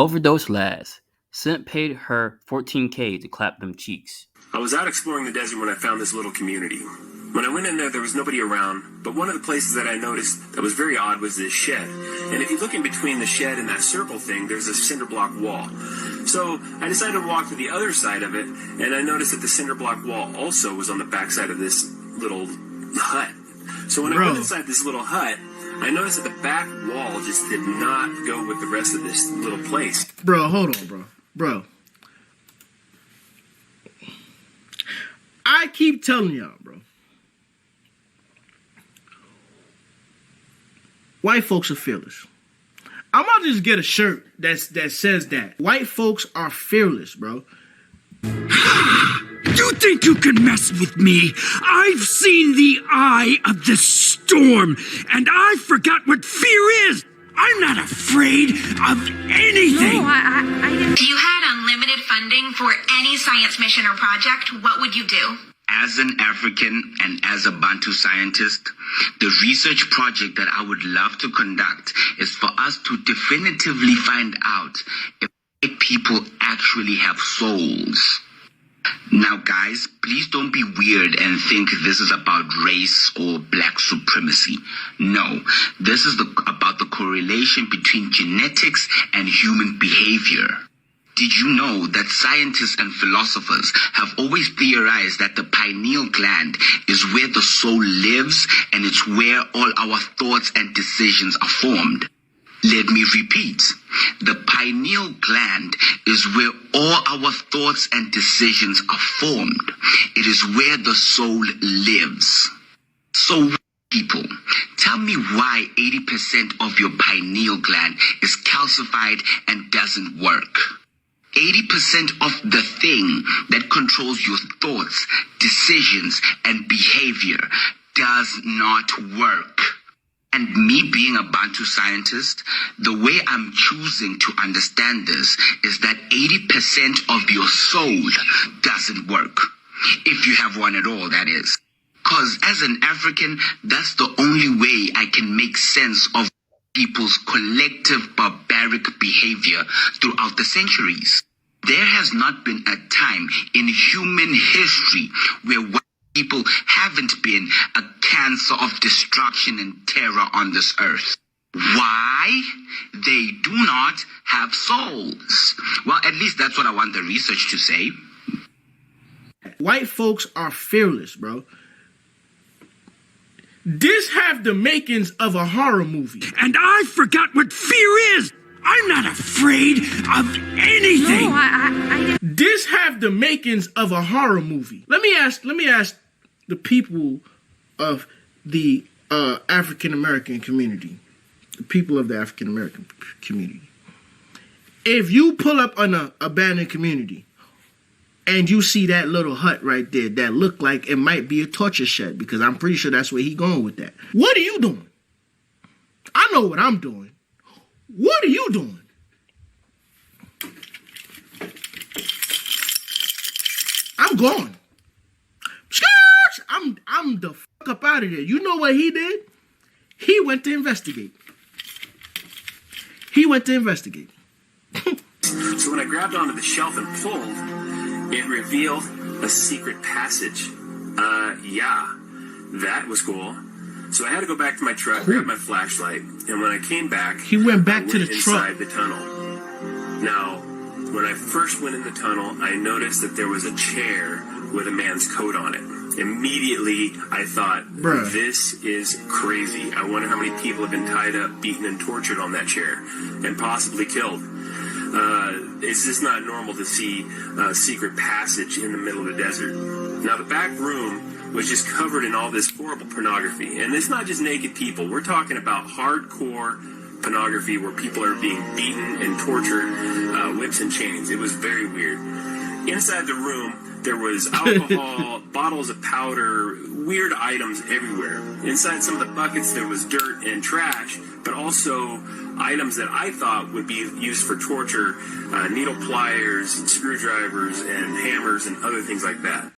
overdose lasts. Simp paid her $14K to clap them cheeks. I was out exploring the desert when I found this little community. When I went in there was nobody around, but one of the places that I noticed that was very odd was this shed. And if you look in between the shed and that circle thing, there's a cinder block wall. So I decided to walk to the other side of it, and I noticed that the cinder block wall also was on the back side of this little hut. So when I went inside this little hut, I noticed that the back wall just did not go with the rest of this little place. Bro, hold on, bro. I keep telling y'all, bro. White folks are fearless. I'm about to just get a shirt that says that. White folks are fearless, bro. You think you can mess with me? I've seen the eye of the storm, and I forgot what fear is. I'm not afraid of anything. No, I didn't. If you had unlimited funding for any science mission or project, what would you do? As an African and as a Bantu scientist, the research project that I would love to conduct is for us to definitively find out if white people actually have souls. Now, guys, please don't be weird and think this is about race or black supremacy. No, this is about the correlation between genetics and human behavior. Did you know that scientists and philosophers have always theorized that the pineal gland is where the soul lives and it's where all our thoughts and decisions are formed? Let me repeat. The pineal gland is where all our thoughts and decisions are formed. It is where the soul lives. So, people, tell me why 80% of your pineal gland is calcified and doesn't work. 80% of the thing that controls your thoughts, decisions, and behavior does not work. And me being a Bantu scientist, the way I'm choosing to understand this is that 80% of your soul doesn't work. If you have one at all, that is. Because as an African, that's the only way I can make sense of people's collective barbaric behavior throughout the centuries. There has not been a time in human history where white people haven't been a cancer of destruction and terror on this earth. Why? They do not have souls. Well, at least that's what I want the research to say. White folks are fearless, bro. This have the makings of a horror movie. And I forgot what fear is. I'm not afraid of anything. No, I didn't. This have the makings of a horror movie. Let me ask the people of the African American community. The people of the African American community. If you pull up on an abandoned community and you see that little hut right there that look like it might be a torture shed, because I'm pretty sure that's where he going with that. What are you doing? I know what I'm doing. What are you doing? I'm gone. I'm the fuck up out of there. You know what he did? He went to investigate. So when I grabbed onto the shelf and pulled, it revealed a secret passage. Yeah, that was cool. So I had to go back to my truck, grab my flashlight, and when I came back, he went back to the inside truck. the tunnel. Now, when I first went in the tunnel, I noticed that there was a chair with a man's coat on it. Immediately, I thought, Bruh, this is crazy. I wonder how many people have been tied up, beaten, and tortured on that chair, and possibly killed. It's just not normal to see a secret passage in the middle of the desert. Now, the back room was just covered in all this horrible pornography. And it's not just naked people. We're talking about hardcore pornography where people are being beaten and tortured, whips and chains. It was very weird. Inside the room, there was alcohol, bottles of powder, weird items everywhere. Inside some of the buckets, there was dirt and trash, but also items that I thought would be used for torture, needle pliers, screwdrivers, and hammers, and other things like that.